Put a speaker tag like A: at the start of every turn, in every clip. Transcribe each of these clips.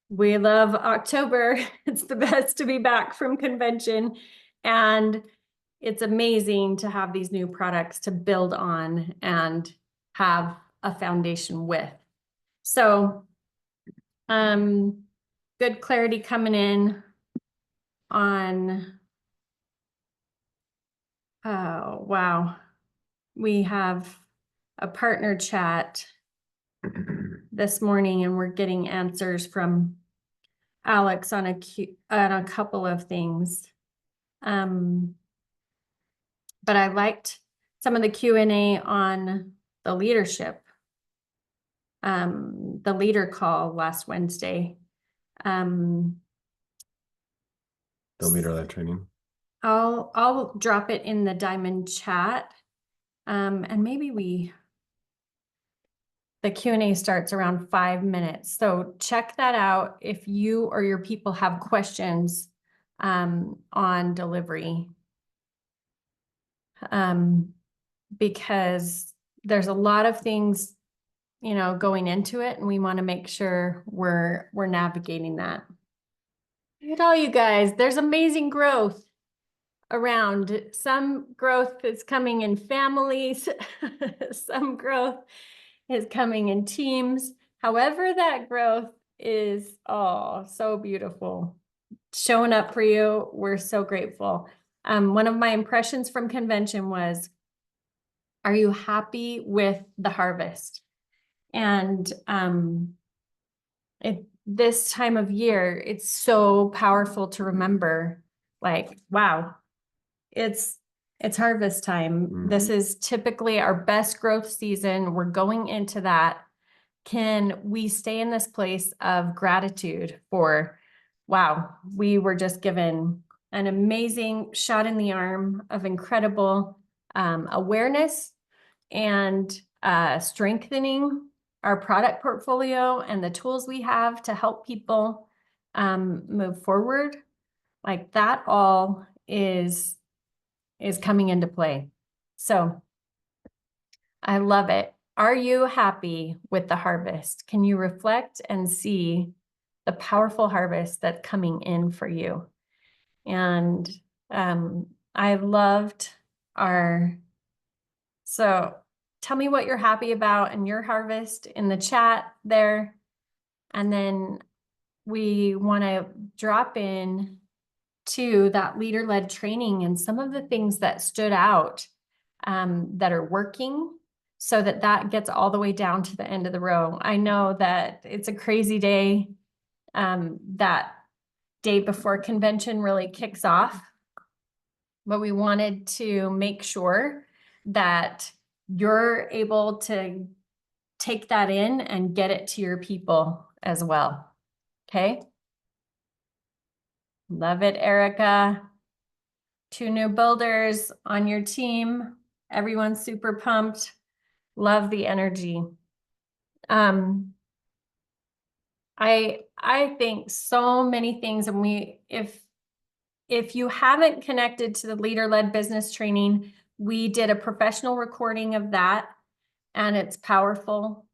A: We love October. It's the best to be back from convention. And it's amazing to have these new products to build on and have a foundation with. So, good clarity coming in on, oh, wow. We have a partner chat this morning and we're getting answers from Alex on a couple of things. But I liked some of the Q&A on the leadership, the leader call last Wednesday.
B: The leader-led training.
A: I'll drop it in the Diamond chat. And maybe the Q&A starts around 5 minutes. So check that out if you or your people have questions on delivery. Because there's a lot of things, going into it, and we want to make sure we're navigating that. Look at all you guys, there's amazing growth around. Some growth is coming in families, some growth is coming in teams. However, that growth is, so beautiful. Showing up for you, we're so grateful. One of my impressions from convention was, are you happy with the harvest? And this time of year, it's so powerful to remember, like, wow, it's harvest time.
B: Mm-hmm.
A: This is typically our best growth season. We're going into that. Can we stay in this place of gratitude for, wow, we were just given an amazing shot in the arm of incredible awareness and strengthening our product portfolio and the tools we have to help people move forward. Like that all is coming into play. So I love it. Are you happy with the harvest? Can you reflect and see the powerful harvest that's coming in for you? And I loved so tell me what you're happy about in your harvest in the chat there. And then we want to drop in to that leader-led training and some of the things that stood out that are working, so that gets all the way down to the end of the row. I know that it's a crazy day. That day before convention really kicks off, but we wanted to make sure that you're able to take that in and get it to your people as well. Okay. Love it, Erica. 2 new builders on your team. Everyone's super pumped. Love the energy. I think so many things, and if you haven't connected to the leader-led business training, we did a professional recording of that, and it's powerful.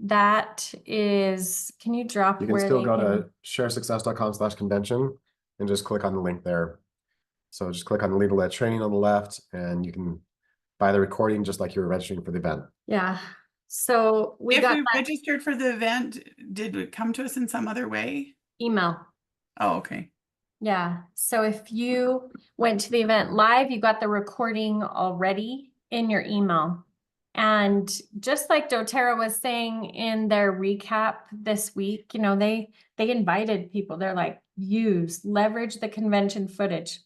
A: That is, can you drop?
B: You can still go to sharesuccess.com/convention and just click on the link there. So just click on the leader-led training on the left, and you can buy the recording just like you were registering for the event.
A: Yeah. So
C: we registered for the event, did it come to us in some other way?
A: Email.
C: Oh, okay.
A: Yeah. So if you went to the event live, you got the recording already in your email. And just like doTERRA was saying in their recap this week, they invited people. They're like, leverage the convention footage.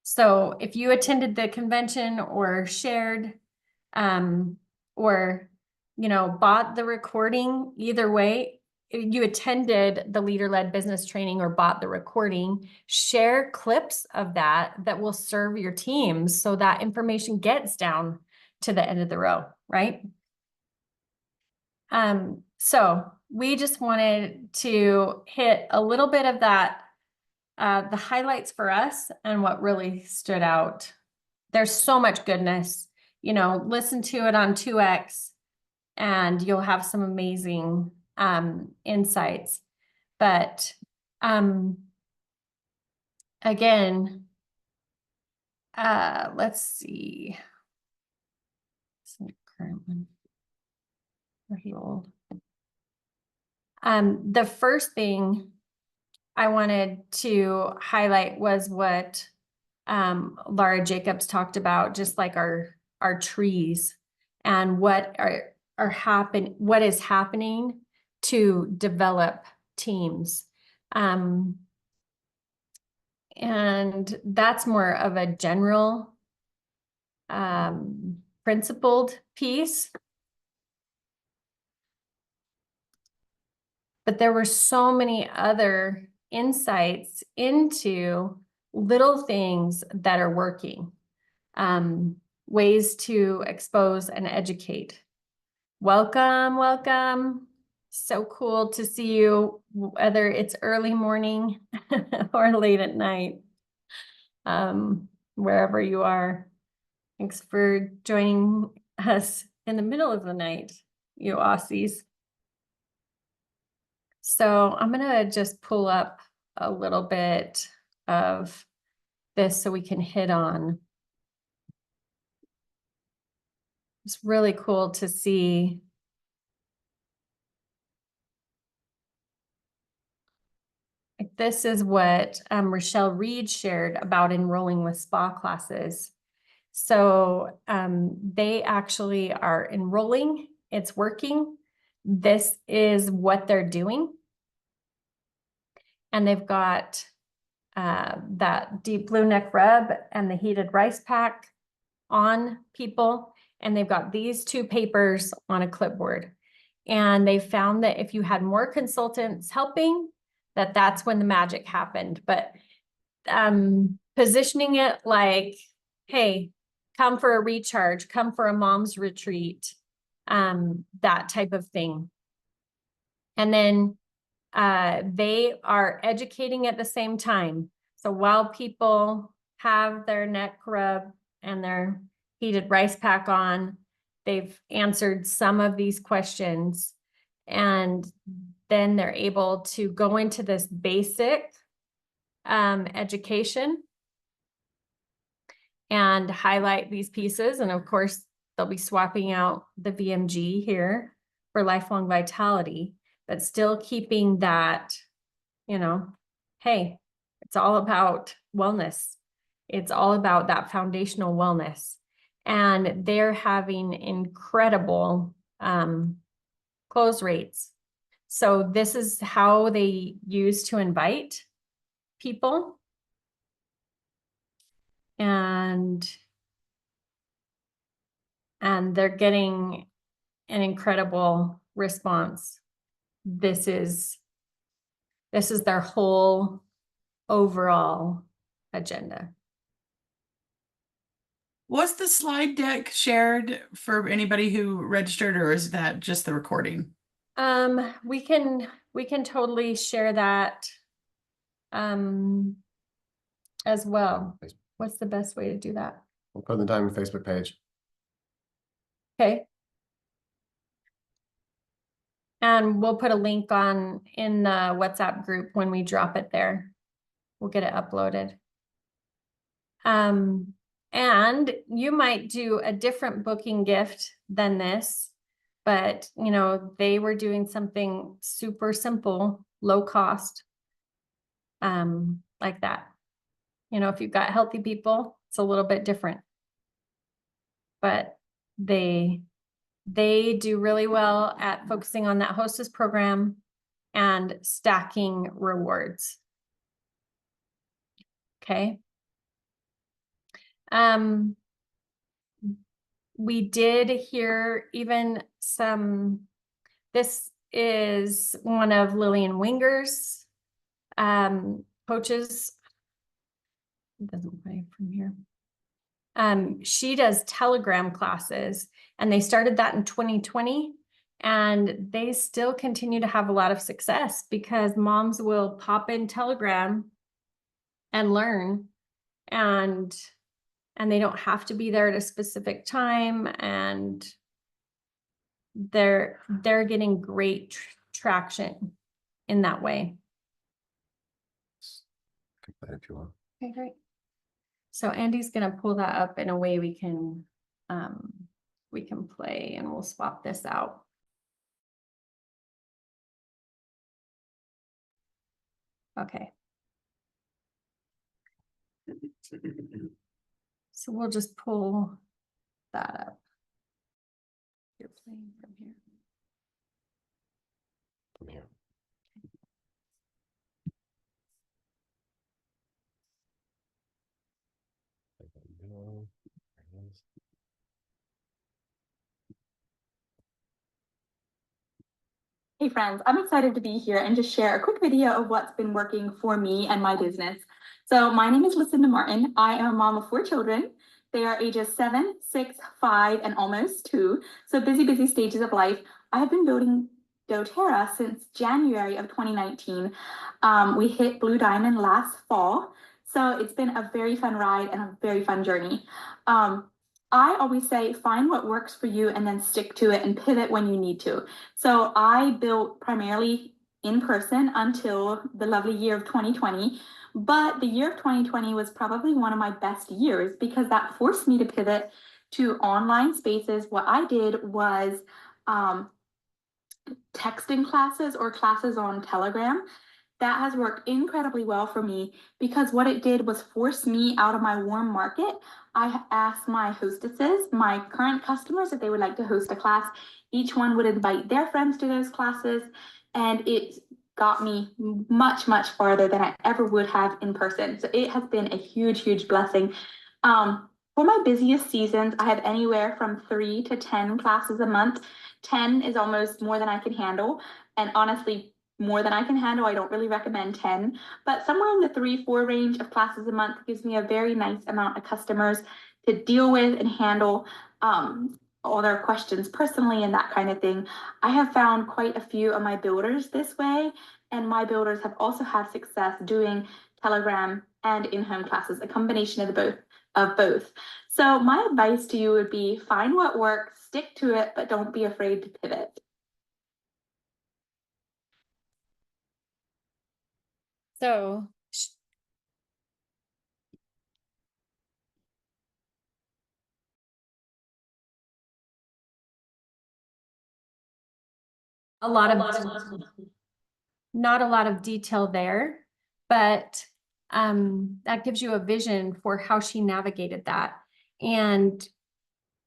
A: So if you attended the convention or shared, or, bought the recording, either way, you attended the leader-led business training or bought the recording, share clips of that will serve your teams so that information gets down to the end of the row, right? So we just wanted to hit a little bit of that, the highlights for us and what really stood out. There's so much goodness, listen to it on 2X and you'll have some amazing insights. But again, let's see. So current one. Pretty old. The first thing I wanted to highlight was what Laura Jacobs talked about, just like our trees and what is happening to develop teams. And that's more of a general principled piece. But there were so many other insights into little things that are working, ways to expose and educate. Welcome, welcome. So cool to see you, whether it's early morning or late at night, wherever you are. Thanks for joining us in the middle of the night, you Aussies. So I'm gonna just pull up a little bit of this so we can hit on. It's really cool to see. This is what Rochelle Reed shared about enrolling with spa classes. So they actually are enrolling, it's working. This is what they're doing. And they've got that deep blue neck rub and the heated rice pack on people. And they've got these 2 papers on a clipboard. And they found that if you had more consultants helping, that's when the magic happened. But positioning it like, hey, come for a recharge, come for a mom's retreat, that type of thing. And then they are educating at the same time. So while people have their neck rub and their heated rice pack on, they've answered some of these questions, and then they're able to go into this basic education and highlight these pieces. And of course, they'll be swapping out the VMG here for lifelong vitality, but still keeping that, you know, hey, it's all about wellness. It's all about that foundational wellness. And they're having incredible close rates. So this is how they use to invite people. And they're getting an incredible response. This is their whole overall agenda.
C: Was the slide deck shared for anybody who registered, or is that just the recording?
A: We can totally share that as well. What's the best way to do that?
B: We'll put the Diamond Facebook page.
A: Okay. And we'll put a link in the WhatsApp group when we drop it there. We'll get it uploaded. And you might do a different booking gift than this, but you know, they were doing something super simple, low cost, like that. You know, if you've got healthy people, it's a little bit different, but they do really well at focusing on that hostess program and stacking rewards. Okay. We did hear even this is one of Lillian Winger's coaches. It doesn't play from here. She does Telegram classes, and they started that in 2020, and they still continue to have a lot of success because moms will pop in Telegram and learn, and they don't have to be there at a specific time, and they're getting great traction in that way.
B: If you want.
A: Okay, great. So Andy's gonna pull that up in a way we can play, and we'll swap this out. Okay. So we'll just pull that up. You're playing from here.
B: From here.
D: Hey friends, I'm excited to be here and just share a quick video of what's been working for me and my business. So my name is Lucinda Martin. I am a mom of 4 children. They are ages 7, 6, 5, and almost 2. So busy stages of life. I have been building doTERRA since January of 2019. We hit Blue Diamond last fall. So it's been a very fun ride and a very fun journey. I always say, find what works for you and then stick to it and pivot when you need to. So I built primarily in person until the lovely year of 2020. But the year of 2020 was probably one of my best years because that forced me to pivot to online spaces. What I did was texting classes or classes on Telegram. That has worked incredibly well for me because what it did was force me out of my warm market. I asked my hostesses, my current customers, if they would like to host a class. Each one would invite their friends to those classes, and it got me much farther than I ever would have in person. So it has been a huge blessing. For my busiest seasons, I have anywhere from 3 to 10 classes a month. 10 is almost more than I can handle, and honestly, more than I can handle. I don't really recommend 10, but somewhere in the 3-4 range of classes a month gives me a very nice amount of customers to deal with and handle all their questions personally and that kind of thing. I have found quite a few of my builders this way, and my builders have also had success doing Telegram and in-home classes, a combination of both. So my advice to you would be find what works, stick to it, but don't be afraid to pivot.
A: So not a lot of detail there, but that gives you a vision for how she navigated that. And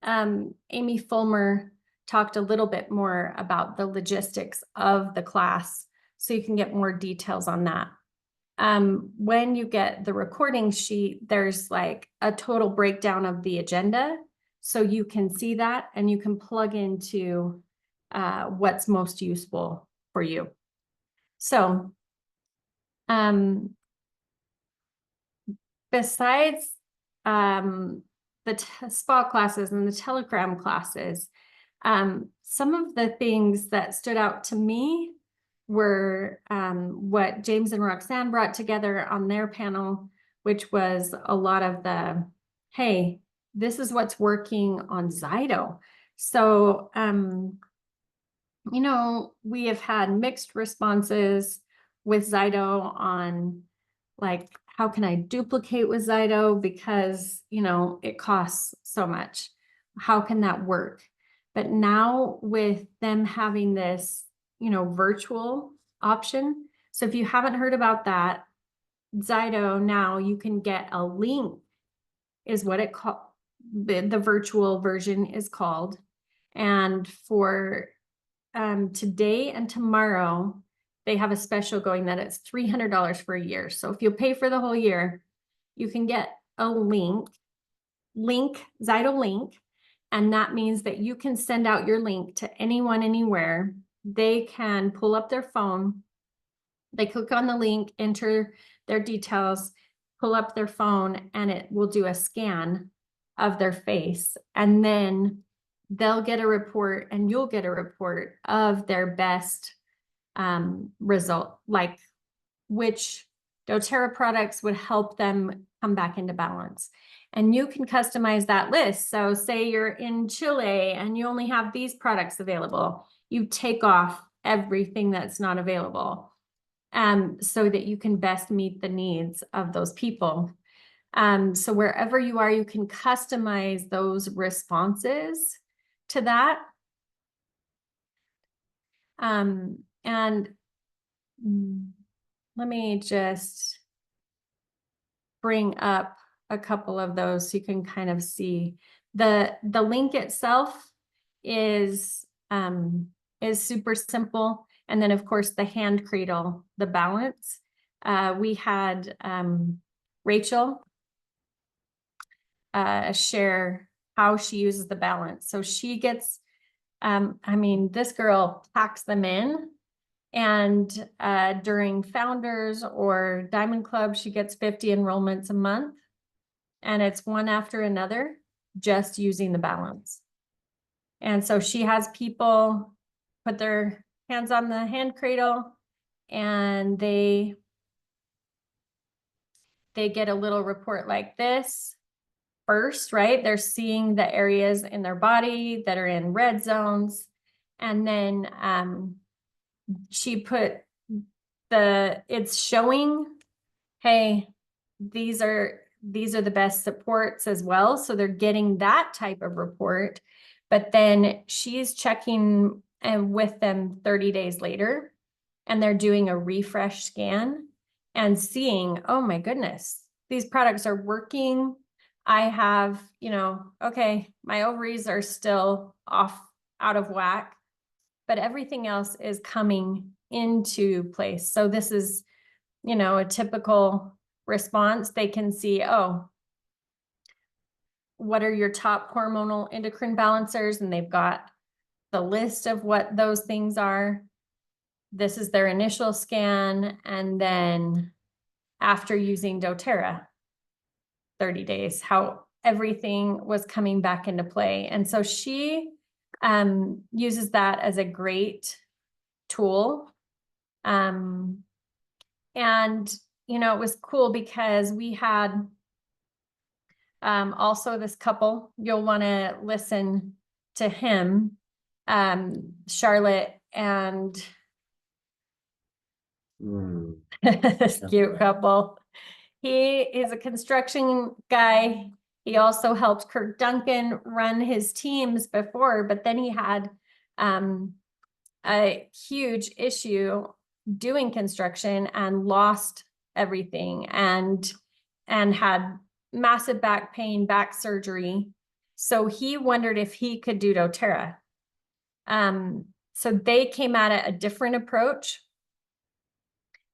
A: Amy Fulmer talked a little bit more about the logistics of the class, so you can get more details on that. When you get the recording sheet, there's like a total breakdown of the agenda, so you can see that and you can plug into what's most useful for you. So besides the spa classes and the Telegram classes, some of the things that stood out to me were what James and Roxanne brought together on their panel, which was a lot of the, hey, this is what's working on Zydo. So, you know, we have had mixed responses with Zydo on like, how can I duplicate with Zydo because, you know, it costs so much. How can that work? But now with them having this, you know, virtual option. So if you haven't heard about that, Zydo, now you can get a link is what it called. The virtual version is called. And for today and tomorrow, they have a special going that it's $300 for a year. So if you pay for the whole year, you can get a link, Zydo link. And that means that you can send out your link to anyone, anywhere. They can pull up their phone. They click on the link, enter their details, pull up their phone, and it will do a scan of their face. And then they'll get a report and you'll get a report of their best result, like which doTERRA products would help them come back into balance. And you can customize that list. So say you're in Chile and you only have these products available. You take off everything that's not available, so that you can best meet the needs of those people. So wherever you are, you can customize those responses to that. And let me just bring up a couple of those so you can kind of see. The link itself is super simple. And then of course the hand cradle, the balance. We had Rachel share how she uses the balance. So she gets, I mean, this girl packs them in, and during Founders or Diamond Club, she gets 50 enrollments a month, and it's one after another, just using the balance. And so she has people put their hands on the hand cradle, and they get a little report like this first, right? They're seeing the areas in their body that are in red zones. And then she put it's showing, hey, these are the best supports as well. So they're getting that type of report, but then she's checking with them 30 days later, and they're doing a refresh scan and seeing, oh my goodness, these products are working. I have, okay, my ovaries are still out of whack, but everything else is coming into place. So this is, a typical response. They can see, oh, what are your top hormonal endocrine balancers? And they've got the list of what those things are. This is their initial scan. And then after using doTERRA, 30 days, how everything was coming back into play. And so she uses that as a great tool. And, it was cool because we had also this couple, you'll want to listen to him, Charlotte and this cute couple. He is a construction guy. He also helped Kirk Duncan run his teams before, but then he had a huge issue doing construction and lost everything and had massive back pain, back surgery. So he wondered if he could do doTERRA. So they came at it a different approach.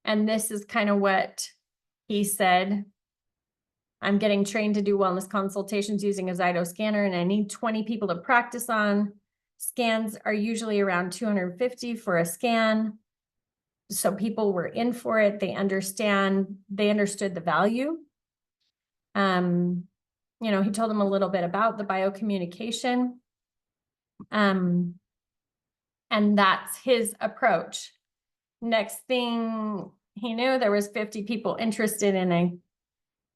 A: And this is kind of what he said. I'm getting trained to do wellness consultations using a Zyto scanner, and I need 20 people to practice on. Scans are usually around 250 for a scan. So people were in for it. They understood the value. He told them a little bit about the biocommunication. And that's his approach. Next thing he knew, there was 50 people interested in a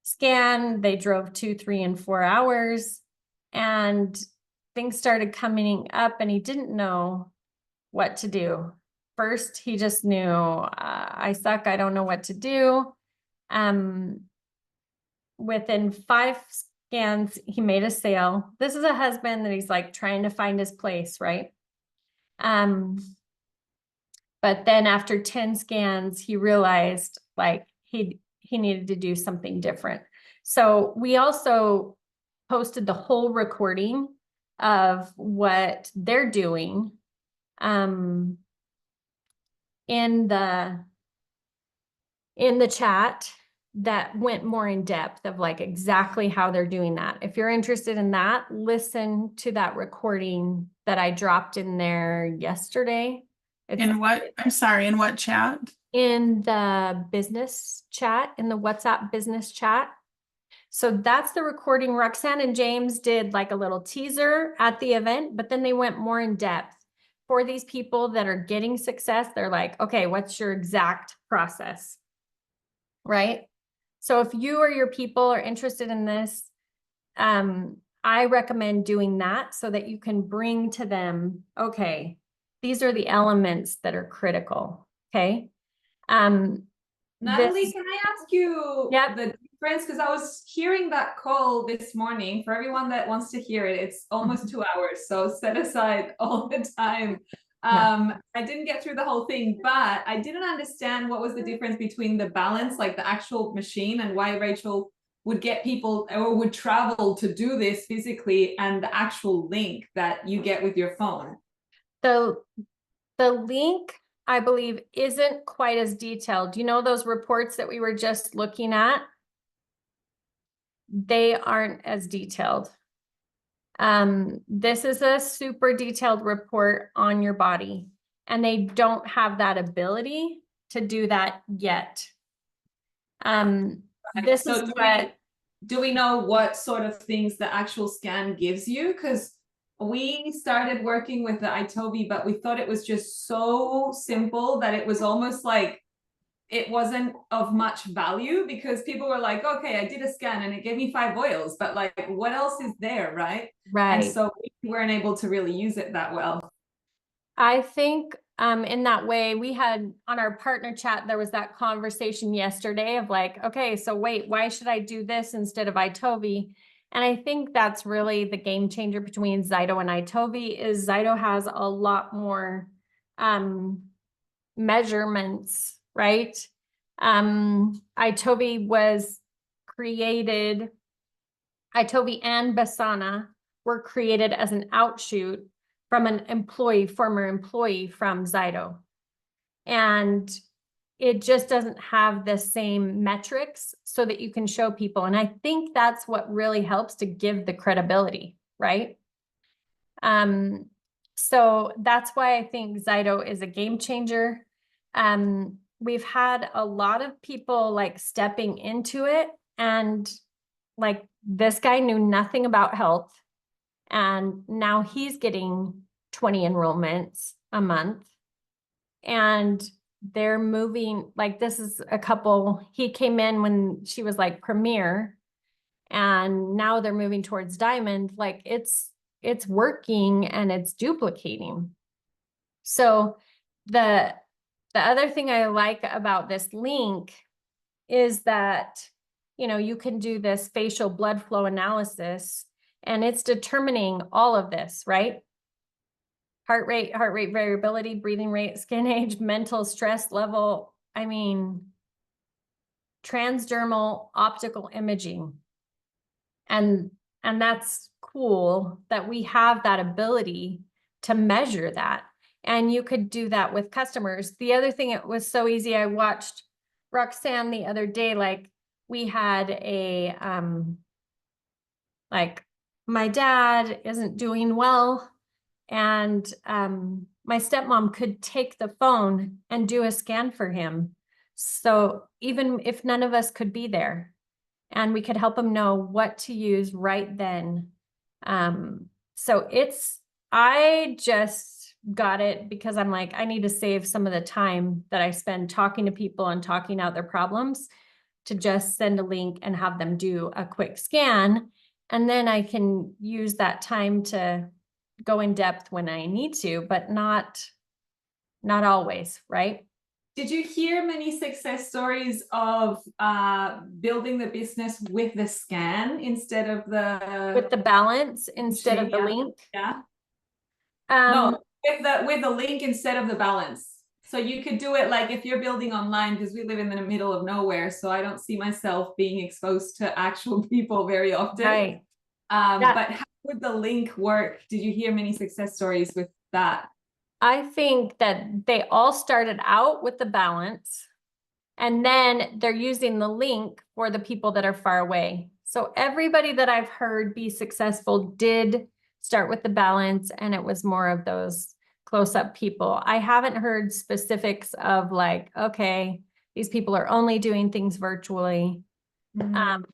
A: scan. They drove 2, 3, and 4 hours, and things started coming up, and he didn't know what to do. First, he just knew, I suck. I don't know what to do. Within 5 scans, he made a sale. This is a husband that he's like trying to find his place, right? But then after 10 scans, he realized like he needed to do something different. So we also posted the whole recording of what they're doing in the chat that went more in depth of like exactly how they're doing that. If you're interested in that, listen to that recording that I dropped in there yesterday.
C: In what? I'm sorry, in what chat?
A: In the business chat, in the WhatsApp business chat. So that's the recording. Roxanne and James did like a little teaser at the event, but then they went more in depth for these people that are getting success. They're like, okay, what's your exact process? Right? So if you or your people are interested in this, I recommend doing that so that you can bring to them, okay, These are the elements that are critical. Okay. Um,
E: Natalie,
A: this,
E: can I ask you
A: Yep.
E: the difference? Because I was hearing that call this morning. For everyone that wants to hear it, it's almost 2 hours, so set aside all the time.
A: Yeah.
E: I didn't get through the whole thing, but I didn't understand what was the difference between the balance, like the actual machine, and why Rachel would get people or would travel to do this physically, and the actual link that you get with your phone.
A: the link, I believe, isn't quite as detailed. You know, those reports that we were just looking at, they aren't as detailed. This is a super detailed report on your body, and they don't have that ability to do that yet. This
E: So
A: is what,
E: do we know what sort of things the actual scan gives you? Because we started working with the iTobi, but we thought it was just so simple that it was almost like it wasn't of much value, because people were like, okay, I did a scan and it gave me 5 oils, but like, what else is there, right? And
A: right.
E: so we weren't able to really use it that well.
A: I think in that way, we had on our partner chat, there was that conversation yesterday of like, okay, so wait, why should I do this instead of iTobi? And I think that's really the game changer between Zyto and iTobi is Zyto has a lot more measurements, right? iTobi was created, iTobi and Basana were created as an outshoot from an employee, former employee from Zyto. And it just doesn't have the same metrics so that you can show people. And I think that's what really helps to give the credibility, right? So that's why I think Zyto is a game changer. We've had a lot of people like stepping into it, and like this guy knew nothing about health, and now he's getting 20 enrollments a month, and they're moving. Like this is a couple, he came in when she was like premier, and now they're moving towards diamond. Like it's working and it's duplicating. So the other thing I like about this link is that, you know, you can do this facial blood flow analysis, and it's determining all of this, right? Heart rate variability, breathing rate, skin age, mental stress level. I mean, transdermal optical imaging. And that's cool that we have that ability to measure that. And you could do that with customers. The other thing, it was so easy. I watched Roxanne the other day, like we had a, like my dad isn't doing well, and my stepmom could take the phone and do a scan for him. So even if none of us could be there, and we could help him know what to use right then. So I just got it because I'm like, I need to save some of the time that I spend talking to people and talking out their problems to just send a link and have them do a quick scan. And then I can use that time to go in depth when I need to, but not always, right?
E: Did you hear many success stories of building the business with the scan instead of
A: With the balance instead of the
E: yeah.
A: link?
E: Yeah.
A: Um,
E: No, with the link instead of the balance. So you could do it like if you're building online, because we live in the middle of nowhere, so I don't see myself being exposed to actual people very often.
A: right.
E: But how would the link work? Did you hear many success stories with that?
A: I think that they all started out with the balance, and then they're using the link for the people that are far away. So everybody that I've heard be successful did start with the balance, and it was more of those close-up people. I haven't heard specifics of like, okay, these people are only doing things virtually. And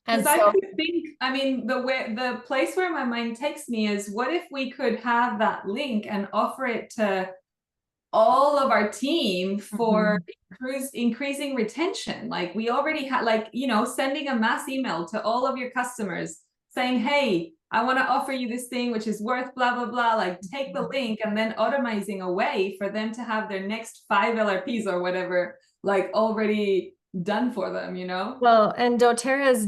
E: Because I
A: so,
E: could think, I mean, the place where my mind takes me is, what if we could have that link and offer it to all of our team for increasing retention? Like we already had, like, you know, sending a mass email to all of your customers saying, hey, I want to offer you this thing which is worth blah blah blah, like take the link, and then automizing a way for them to have their next 5 LRPs or whatever like already done for them, you know?
A: Well, and doTERRA's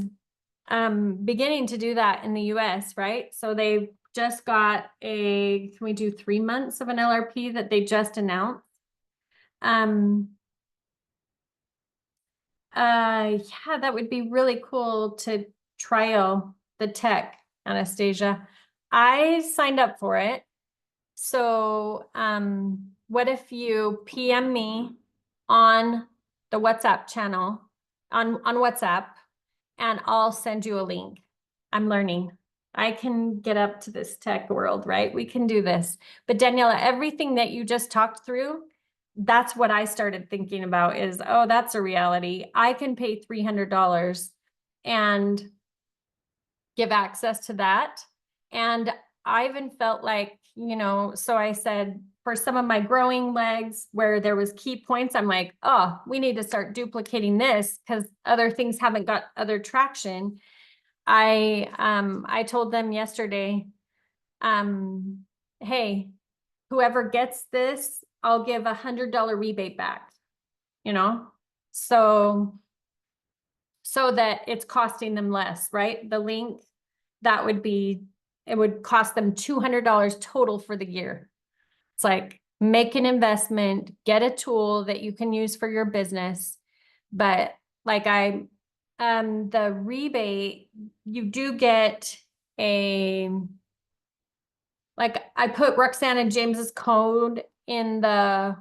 A: beginning to do that in the US, right? So they just got can we do 3 months of an LRP that they just announced? Yeah, that would be really cool to trial the tech, Anastasia. I signed up for it. So, what if you PM me on the WhatsApp channel on WhatsApp, and I'll send you a link. I'm learning. I can get up to this tech world, right? We can do this. But Daniela, everything that you just talked through, that's what I started thinking about is, oh, that's a reality. I can pay $300 and give access to that. And I even felt like, so I said, for some of my growing legs where there was key points, I'm like, oh, we need to start duplicating this because other things haven't got other traction. I told them yesterday, hey, whoever gets this, I'll give $100 rebate back, so that it's costing them less, right? The link, it would cost them $200 total for the year. It's like, make an investment, get a tool that you can use for your business. But like the rebate, you do get I put Roxanne and James's code in the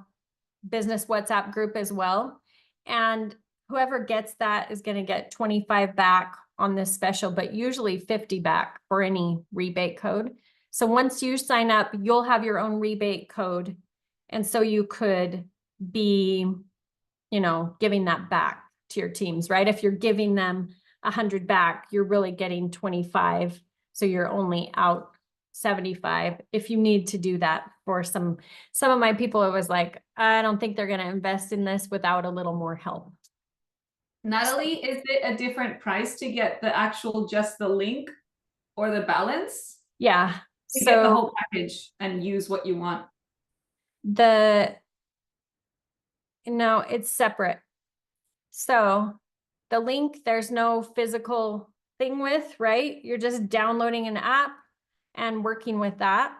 A: business WhatsApp group as well. And whoever gets that is going to get 25 back on this special, but usually 50 back for any rebate code. So once you sign up, you'll have your own rebate code. And so you could be, giving that back to your teams, right? If you're giving them 100 back, you're really getting 25. So you're only out 75 if you need to do that. For some of my people, it was like, I don't think they're going to invest in this without a little more help.
E: Natalie, is it a different price to get the actual just the link or the balance?
A: Yeah.
E: To get the whole package and use what you want.
A: No, it's separate. So the link, there's no physical thing with, right? You're just downloading an app and working with that.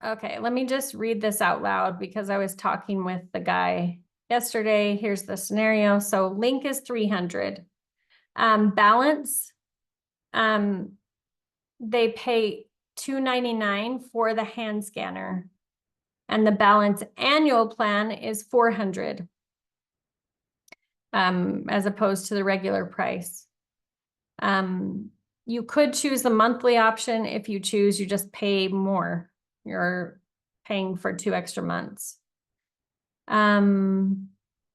A: Okay, let me just read this out loud because I was talking with the guy yesterday. Here's the scenario. So link is 300. Balance, they pay $299 for the hand scanner, and the balance annual plan is $400, as opposed to the regular price. You could choose the monthly option. If you choose, you just pay more. You're paying for 2 extra months.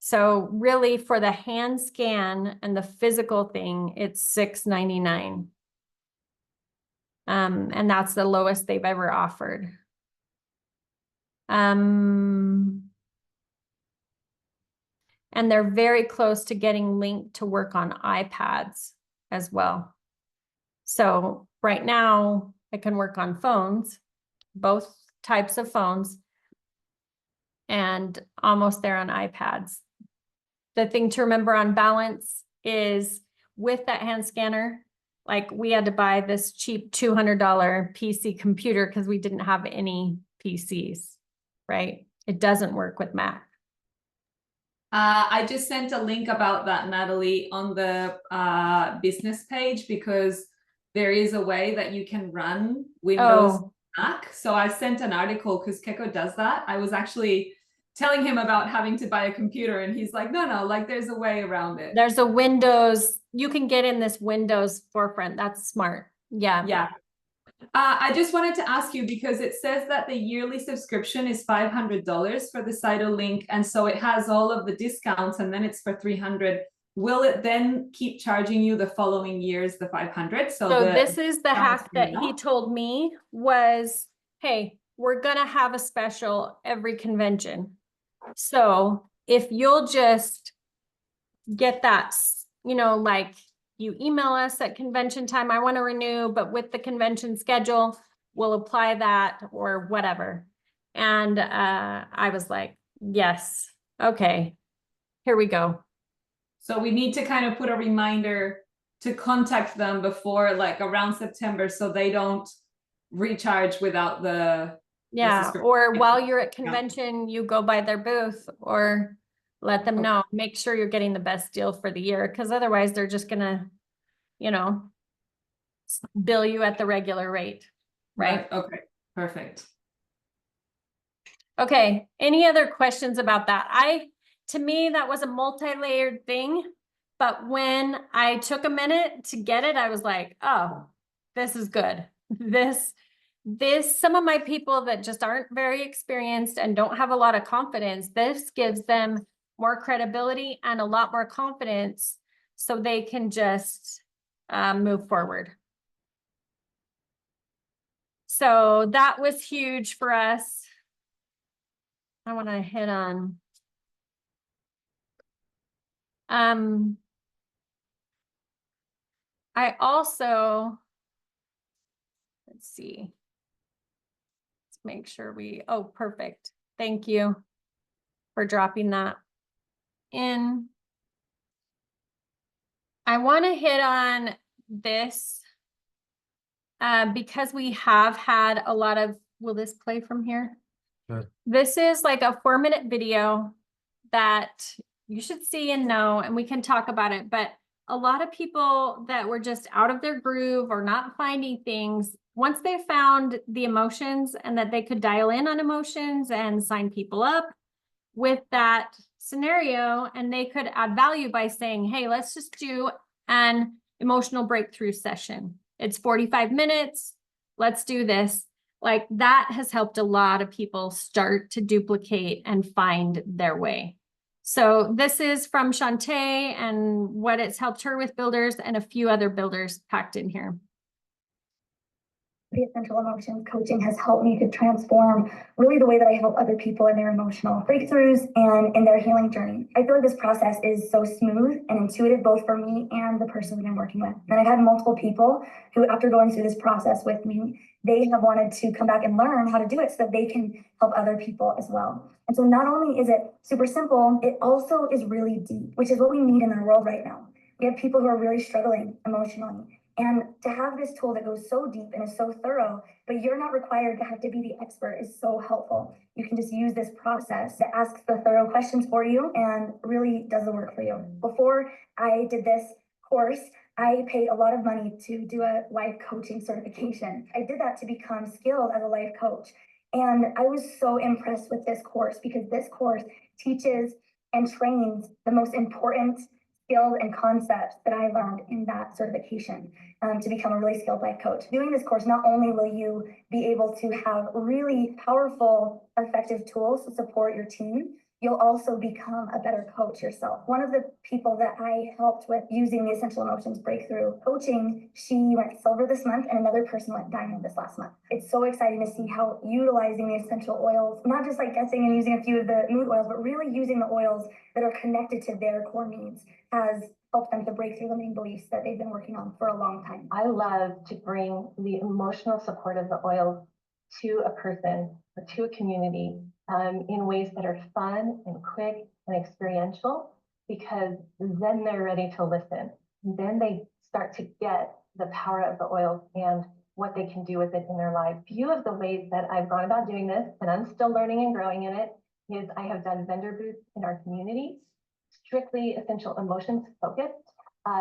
A: So really for the hand scan and the physical thing, it's $699. And that's the lowest they've ever offered. And they're very close to getting linked to work on iPads as well. So right now I can work on phones, both types of phones, and almost there on iPads. The thing to remember on balance is with that hand scanner, like we had to buy this cheap $200 PC computer because we didn't have any PCs, right? It doesn't work with Mac.
E: I just sent a link about that, Natalie, on the business page because there is a way that you can run Windows Mac. So I sent an article because Keko does that. I was actually telling him about having to buy a computer and he's like, no, like there's a way around it.
A: There's a Windows, you can get in this Windows forefront. That's smart. Yeah.
E: Yeah. I just wanted to ask you because it says that the yearly subscription is $500 for the Cyto link. And so it has all of the discounts and then it's for $300. Will it then keep charging you the following years, the $500? So
A: this is the hack that he told me was, hey, we're going to have a special every convention. So if you'll just get that, like you email us at convention time, I want to renew, but with the convention schedule, we'll apply that or whatever. And I was like, yes, okay, here we go.
E: So we need to kind of put a reminder to contact them before like around September so they don't recharge without the
A: Yeah,
E: subscription.
A: or while you're at convention, you go by their booth or let them know, make sure you're getting the best deal for the year, because otherwise they're just gonna, bill you at the regular rate, right?
E: Okay, perfect.
A: Okay, any other questions about that? To me, that was a multi-layered thing, but when I took a minute to get it, I was like, oh, this is good. Some of my people that just aren't very experienced and don't have a lot of confidence, this gives them more credibility and a lot more confidence so they can just move forward. So that was huge for us. I want to hit on I also, let's see. Let's make sure oh, perfect. Thank you for dropping that in. I want to hit on this because we have had a lot of, will this play from here?
B: Sure.
A: This is like a 4-minute video that you should see and know, and we can talk about it, but a lot of people that were just out of their groove or not finding things, once they found the emotions and that they could dial in on emotions and sign people up with that scenario, and they could add value by saying, hey, let's just do an emotional breakthrough session. It's 45 minutes. Let's do this. Like that has helped a lot of people start to duplicate and find their way. So this is from Shantae and what it's helped her with builders and a few other builders packed in here.
F: The essential emotions coaching has helped me to transform really the way that I help other people in their emotional breakthroughs and in their healing journey. I feel like this process is so smooth and intuitive, both for me and the person that I'm working with. And I've had multiple people who, after going through this process with me, they have wanted to come back and learn how to do it so that they can help other people as well. And so not only is it super simple, it also is really deep, which is what we need in our world right now. We have people who are really struggling emotionally. And to have this tool that goes so deep and is so thorough, but you're not required to have to be the expert, is so helpful. You can just use this process that asks the thorough questions for you and really does the work for you. Before I did this course, I paid a lot of money to do a life coaching certification. I did that to become skilled as a life coach. And I was so impressed with this course because this course teaches and trains the most important skills and concepts that I learned in that certification to become a really skilled life coach. Doing this course, not only will you be able to have really powerful, effective tools to support your team, you'll also become a better coach yourself. One of the people that I helped with using the Essential Emotions Breakthrough coaching, she went silver this month and another person went diamond this last month. It's so exciting to see how utilizing the essential oils, not just like guessing and using a few of the mood oils, but really using the oils that are connected to their core needs has helped them to break through limiting beliefs that they've been working on for a long time.
G: I love to bring the emotional support of the oils to a person or to a community in ways that are fun and quick and experiential, because then they're ready to listen. Then they start to get the power of the oils and what they can do with it in their life. A few of the ways that I've gone about doing this, and I'm still learning and growing in it, is I have done vendor booths in our community, strictly essential emotions focused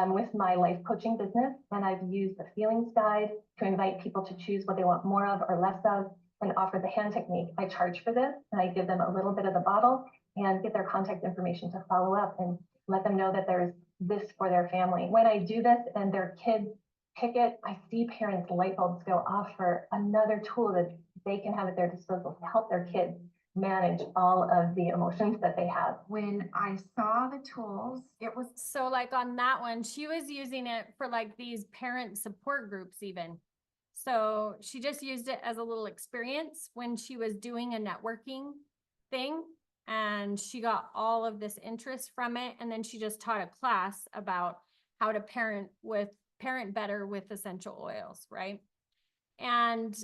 G: with my life coaching business. And I've used the feelings guide to invite people to choose what they want more of or less of, and offer the hand technique. I charge for this, and I give them a little bit of the bottle and get their contact information to follow up and let them know that there's this for their family. When I do this and their kids pick it, I see parents' light bulbs go off for another tool that they can have at their disposal to help their kids manage all of the emotions that they have.
H: When I saw the tools, it was
A: So like on that one, she was using it for like these parent support groups even. So she just used it as a little experience when she was doing a networking thing. and she got all of this interest from it. And then she just taught a class about how to parent better with essential oils, right? And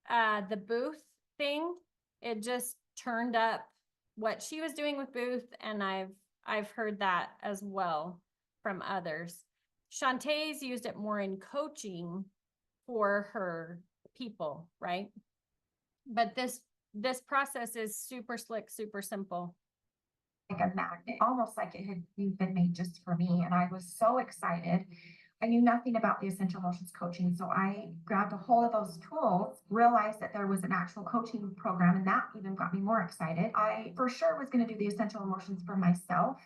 A: the booth thing, it just turned up what she was doing with booth, and I've heard that as well from others. Shantae's used it more in coaching for her people, right? But this process is super slick, super simple.
H: Like a magnet, almost like it had been made just for me. And I was so excited. I knew nothing about the Essential Emotions coaching. So I grabbed a hold of those tools, realized that there was an actual coaching program, and that even got me more excited. I for sure was going to do the Essential Emotions for myself.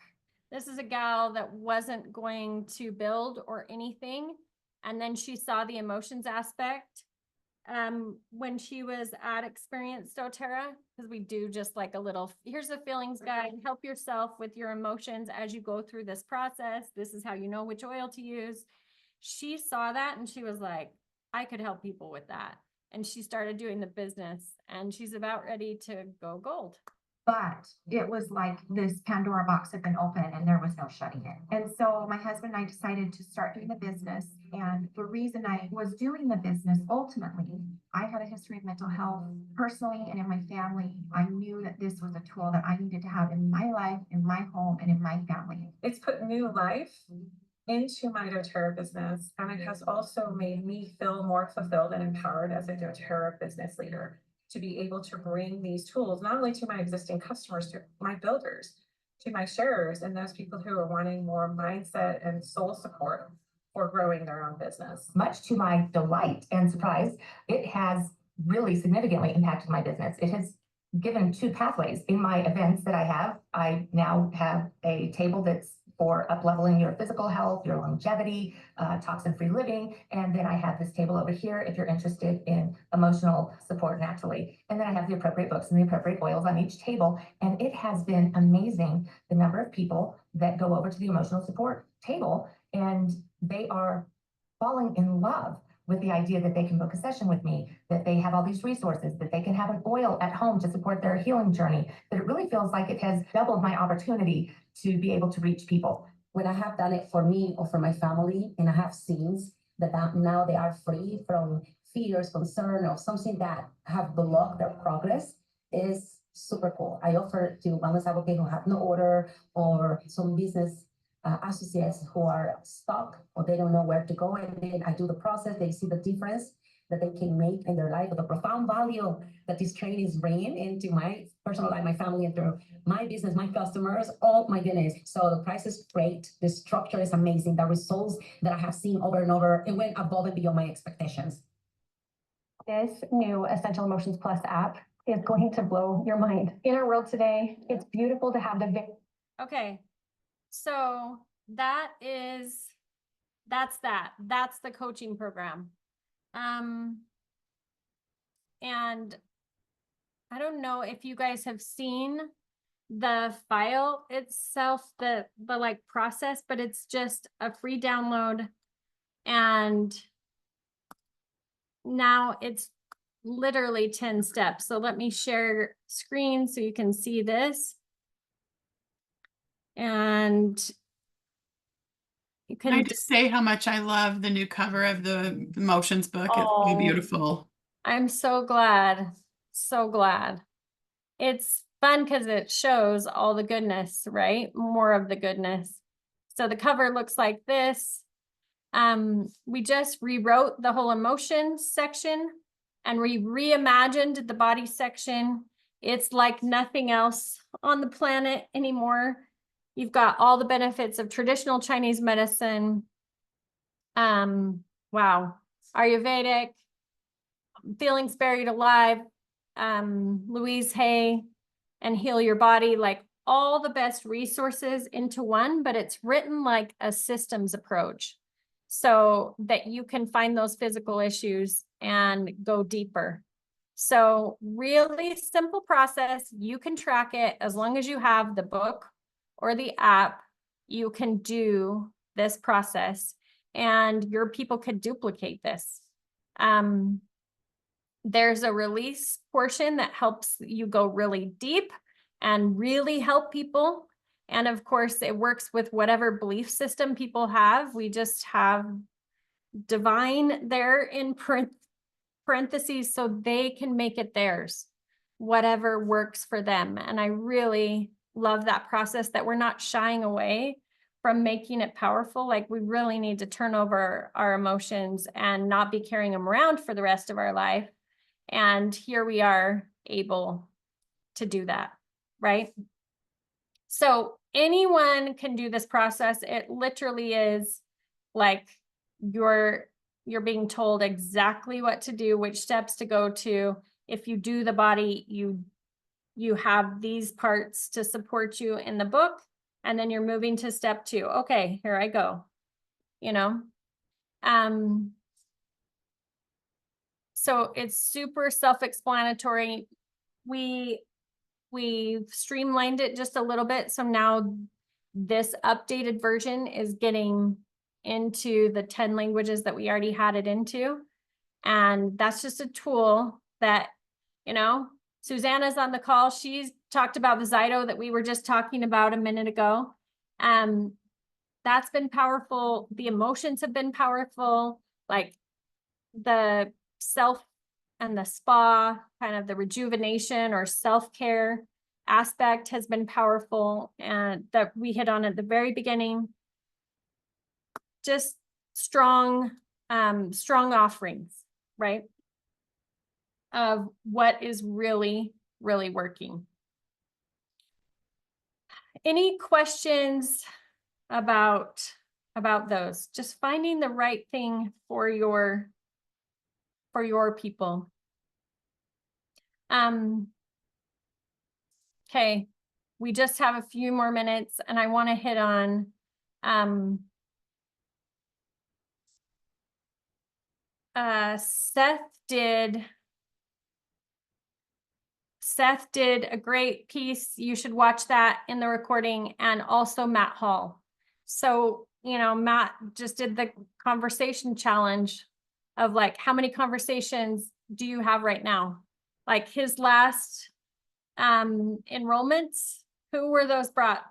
A: This is a gal that wasn't going to build or anything. And then she saw the emotions aspect when she was at Experience doTERRA, because we do just like a little, here's a feelings guide, help yourself with your emotions as you go through this process. This is how you know which oil to use. She saw that and she was like, I could help people with that. And she started doing the business, and she's about ready to go gold.
H: But it was like this Pandora box had been opened and there was no shutting it. And so my husband and I decided to start doing the business. And the reason I was doing the business, ultimately, I had a history of mental health personally and in my family. I knew that this was a tool that I needed to have in my life, in my home, and in my family.
I: It's put new life into my doTERRA business, and it has also made me feel more fulfilled and empowered as a doTERRA business leader to be able to bring these tools not only to my existing customers, to my builders, to my sharers, and those people who are wanting more mindset and soul support for growing their own business.
J: Much to my delight and surprise, it has really significantly impacted my business. It has given two pathways. In my events that I have, I now have a table that's for up-leveling your physical health, your longevity, toxin-free living. And then I have this table over here if you're interested in emotional support naturally. And then I have the appropriate books and the appropriate oils on each table. And it has been amazing the number of people that go over to the emotional support table, and they are falling in love with the idea that they can book a session with me, that they have all these resources, that they can have an oil at home to support their healing journey, that it really feels like it has doubled my opportunity to be able to reach people.
K: When I have done it for me or for my family, and I have seen that now they are free from fears, concern, or something that have blocked their progress, is super cool. I offer to wellness advocates who have no order, or some business associates who are stuck or they don't know where to go, and then I do the process. They see the difference that they can make in their life, the profound value that this training is bringing into my personal life, my family, and through my business, my customers. Oh my goodness. So the price is great. The structure is amazing. The results that I have seen over and over, it went above and beyond my expectations.
G: This new Essential Emotions Plus app is going to blow your mind. In our world today, it's beautiful to have the
A: Okay, so that's the coaching program. And I don't know if you guys have seen the file itself, the like process, but it's just a free download. And now it's literally 10 steps. So let me share screen so you can see this. And you
C: Can I
A: can
C: just say how much I love the new cover of the Emotions book? It's so beautiful.
A: I'm so glad. So glad. It's fun because it shows all the goodness, right? More of the goodness. So the cover looks like this. We just rewrote the whole emotions section, and we reimagined the body section. It's like nothing else on the planet anymore. You've got all the benefits of traditional Chinese medicine. Wow. Ayurvedic, Feelings Buried Alive, Louise Hay, and Heal Your Body, like all the best resources into one, but it's written like a systems approach so that you can find those physical issues and go deeper. So really simple process. You can track it as long as you have the book or the app. You can do this process, and your people could duplicate this. There's a release portion that helps you go really deep. and really help people. And of course, it works with whatever belief system people have. We just have divine there in parentheses so they can make it theirs, whatever works for them. And I really love that process, that we're not shying away from making it powerful. Like, we really need to turn over our emotions and not be carrying them around for the rest of our life. And here we are able to do that, right? So anyone can do this process. It literally is like you're being told exactly what to do, which steps to go to. If you do the body, you have these parts to support you in the book, and then you're moving to step 2. Okay, here I go. You know, so it's super self-explanatory. We've streamlined it just a little bit. So now this updated version is getting into the 10 languages that we already had it into. And that's just a tool that, you know, Susanna's on the call. She's talked about the Zyto that we were just talking about a minute ago. That's been powerful. The emotions have been powerful, like the self and the spa, kind of the rejuvenation or self-care aspect has been powerful, and that we hit on at the very beginning. Just strong offerings, right? Of what is really, really working. Any questions about those? Just finding the right thing for your people. Okay, we just have a few more minutes, and I want to hit on Seth did a great piece. You should watch that in the recording, and also Matt Hall. So, you know, Matt just did the conversation challenge of like, how many conversations do you have right now? Like his last enrollments, who were those brought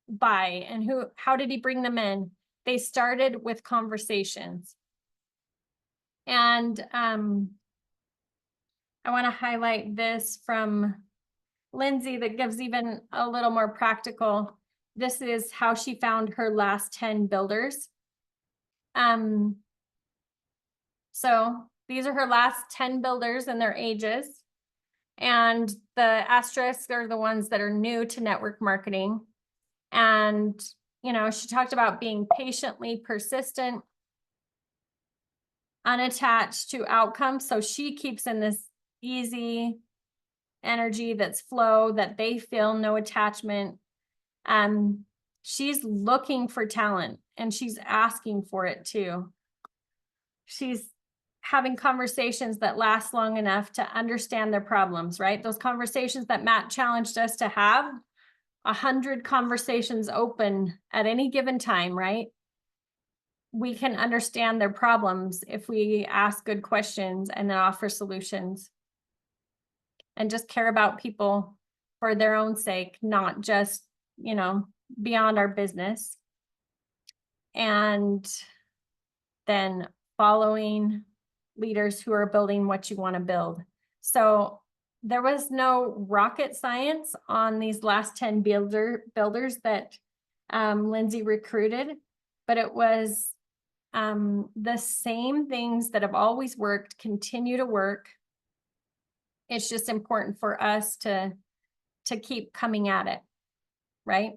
A: by, and how did he bring them in? They started with conversations. And I want to highlight this from Lindsay that gives even a little more practical. This is how she found her last 10 builders. So these are her last 10 builders and their ages. And the asterisks are the ones that are new to network marketing. And, you know, she talked about being patiently persistent, unattached to outcomes. So she keeps in this easy energy that's flow, that they feel no attachment. She's looking for talent, and she's asking for it too. She's having conversations that last long enough to understand their problems, right? Those conversations that Matt challenged us to have, 100 conversations open at any given time, right? We can understand their problems if we ask good questions and then offer solutions. And just care about people for their own sake, not just, you know, beyond our business. And then following leaders who are building what you want to build. So there was no rocket science on these last 10 builders that Lindsay recruited, but it was the same things that have always worked, continue to work. It's just important for us to keep coming at it, right?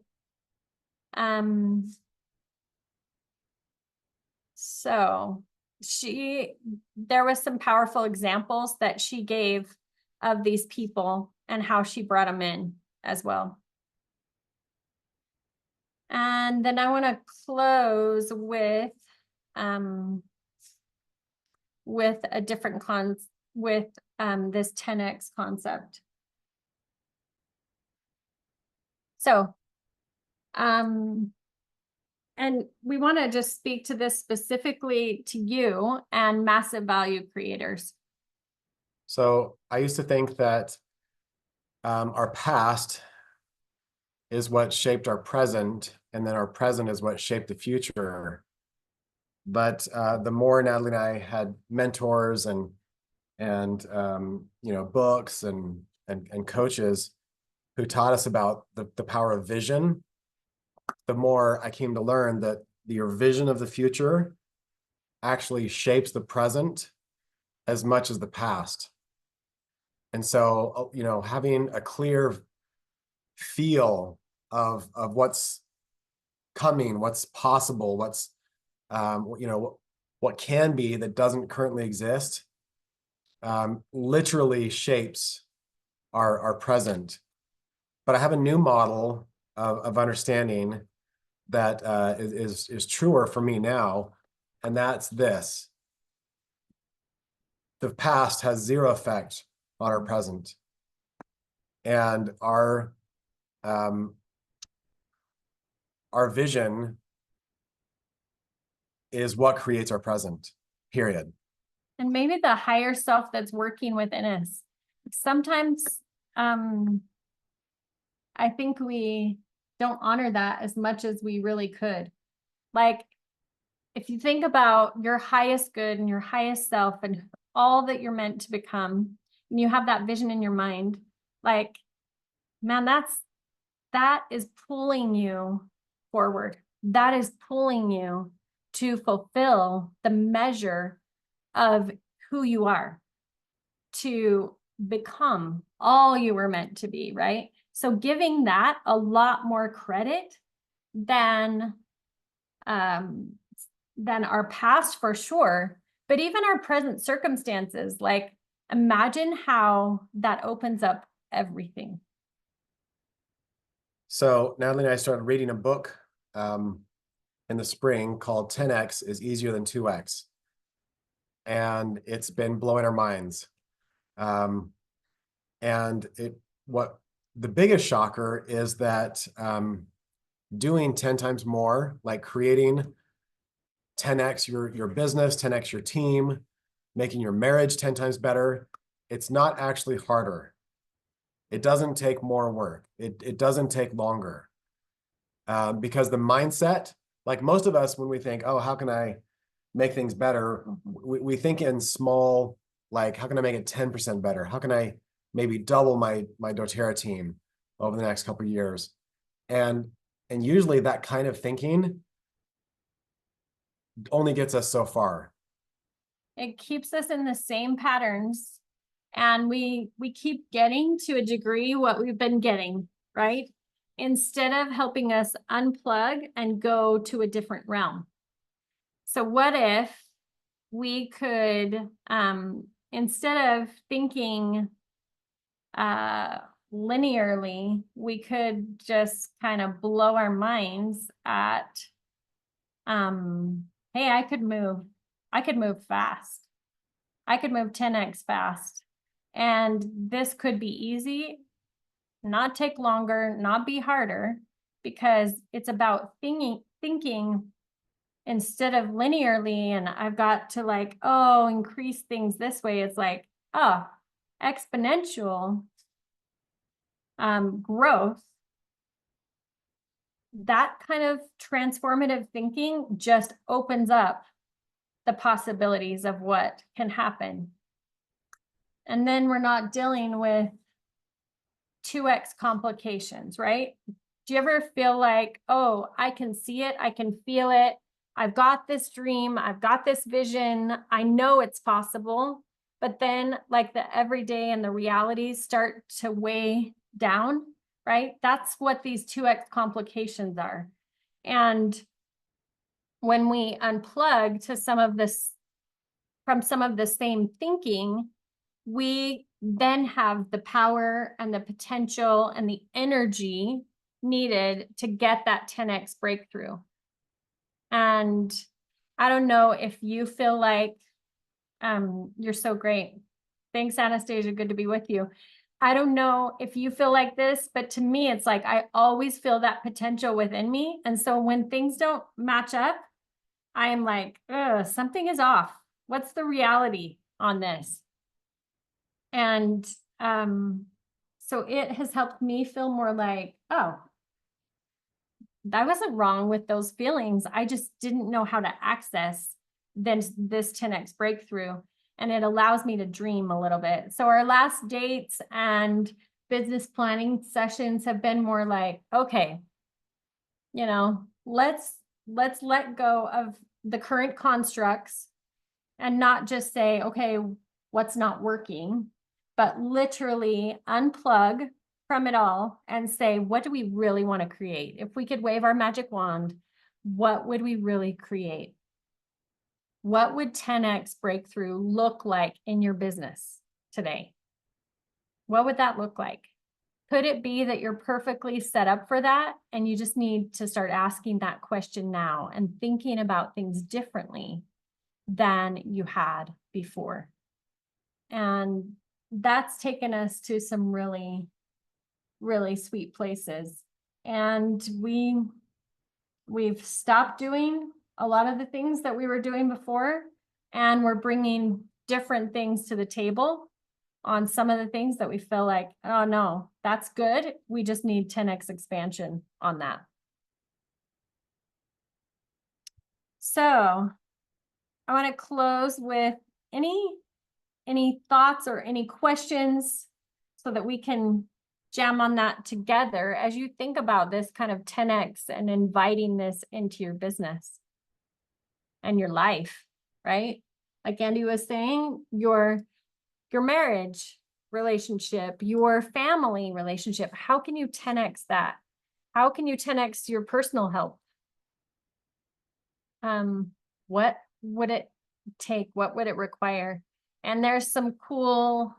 A: So there was some powerful examples that she gave of these people and how she brought them in as well. And then I want to close with a different this 10X concept. So, and we want to just speak to this specifically to you and massive value creators.
B: So I used to think that our past is what shaped our present, and then our present is what shaped the future. But the more Natalie and I had mentors and books and coaches who taught us about the power of vision, the more I came to learn that your vision of the future actually shapes the present as much as the past. And so, having a clear feel of what's coming, what's possible, what's what can be that doesn't currently exist, literally shapes our present. But I have a new model of understanding that is truer for me now, and that's this: the past has zero effect on our present, and our vision is what creates our present, period.
A: And maybe the higher self that's working within us. Sometimes I think we don't honor that as much as we really could. Like, if you think about your highest good and your highest self and all that you're meant to become, and you have that vision in your mind, like, man, that is pulling you forward. That is pulling you to fulfill the measure of who you are, to become all you were meant to be, right? So giving that a lot more credit than our past, for sure, but even our present circumstances. Like, imagine how that opens up everything.
B: So Natalie and I started reading a book in the spring called 10X is Easier Than 2X. And it's been blowing our minds. And what the biggest shocker is that doing 10 times more, like creating 10X your business, 10X your team, making your marriage 10 times better, it's not actually harder. It doesn't take more work. It doesn't take longer. Because the mindset, like most of us, when we think, oh, how can I make things better? We think in small, like, how can I make it 10% better? How can I maybe double my doTERRA team over the next couple of years? And usually that kind of thinking only gets us so far.
A: It keeps us in the same patterns, and we keep getting to a degree what we've been getting, right? Instead of helping us unplug and go to a different realm. So what if we could, instead of thinking linearly, we could just kind of blow our minds at, hey, I could move fast. I could move 10x fast. And this could be easy, not take longer, not be harder, because it's about thinking instead of linearly, and I've got to like, oh, increase things this way. It's like, oh, exponential growth. That kind of transformative thinking just opens up the possibilities of what can happen. And then we're not dealing with 2x complications, right? Do you ever feel like, oh, I can see it, I can feel it, I've got this dream, I've got this vision, I know it's possible, but then like the everyday and the realities start to weigh down, right? That's what these 2x complications are. And when we unplug to some of this, from some of the same thinking, we then have the power and the potential and the energy needed to get that 10x breakthrough. And I don't know if you feel like, you're so great. Thanks, Anastasia. Good to be with you. I don't know if you feel like this, but to me, it's like I always feel that potential within me. And so when things don't match up, I am like, something is off. What's the reality on this? And So it has helped me feel more like, oh, I wasn't wrong with those feelings. I just didn't know how to access this 10x breakthrough. And it allows me to dream a little bit. So our last dates and business planning sessions have been more like, okay, you know, let's let go of the current constructs and not just say, okay, what's not working, but literally unplug from it all and say, what do we really want to create? If we could wave our magic wand, what would we really create? What would 10x breakthrough look like in your business today? What would that look like? Could it be that you're perfectly set up for that and you just need to start asking that question now and thinking about things differently than you had before? And that's taken us to some really, really sweet places. And we've stopped doing a lot of the things that we were doing before, and we're bringing different things to the table on some of the things that we feel like, oh no, that's good. We just need 10x expansion on that. So I want to close with any thoughts or any questions so that we can jam on that together as you think about this kind of 10x and inviting this into your business and your life, right? Like Andy was saying, your marriage relationship, your family relationship, how can you 10x that? How can you 10x your personal health? What would it take? What would it require? And there's some cool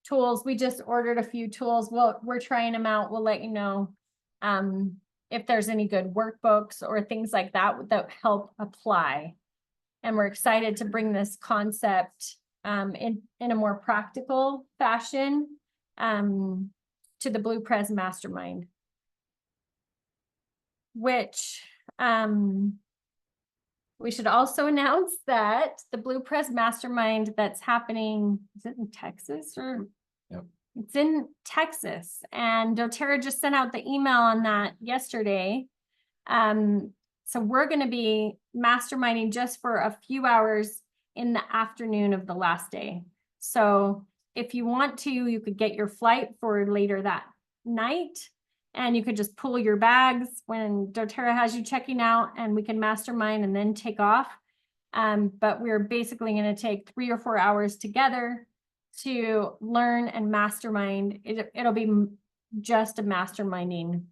A: tools. We just ordered a few tools. We're trying them out. We'll let you know if there's any good workbooks or things like that that help apply. And we're excited to bring this concept in a more practical fashion to the Blue Prez Mastermind, which we should also announce that the Blue Prez Mastermind that's happening, is it in Texas or?
B: Yep.
A: It's in Texas, and doTERRA just sent out the email on that yesterday. So we're going to be masterminding just for a few hours in the afternoon of the last day. So if you want to, you could get your flight for later that night, and you could just pull your bags when doTERRA has you checking out, and we can mastermind and then take off. But we're basically going to take 3 or 4 hours together to learn and mastermind. It'll be just a masterminding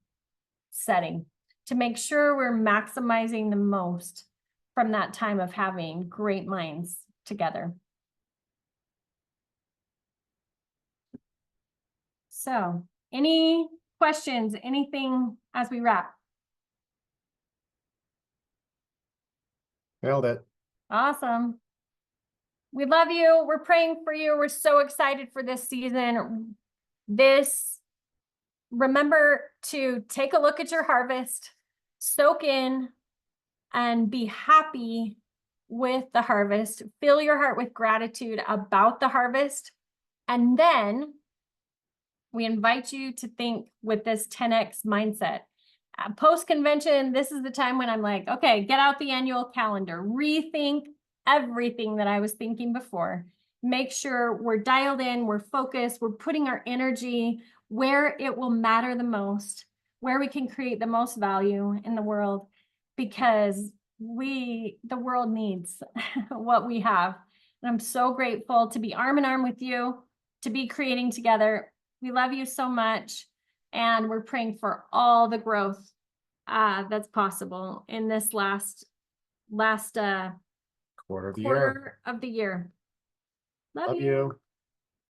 A: setting to make sure we're maximizing the most from that time of having great minds together. So, any questions, anything as we wrap?
B: Nailed it.
A: Awesome. We love you. We're praying for you. We're so excited for this season. Remember to take a look at your harvest, soak in, and be happy with the harvest. Fill your heart with gratitude about the harvest. And then we invite you to think with this 10x mindset. Post-convention, this is the time when I'm like, okay, get out the annual calendar, rethink everything that I was thinking before. Make sure we're dialed in, we're focused, we're putting our energy where it will matter the most, where we can create the most value in the world, because the world needs what we have. And I'm so grateful to be arm in arm with you, to be creating together. We love you so much. And we're praying for all the growth that's possible in this last
B: Quarter of the year.
A: quarter of the year. Love you.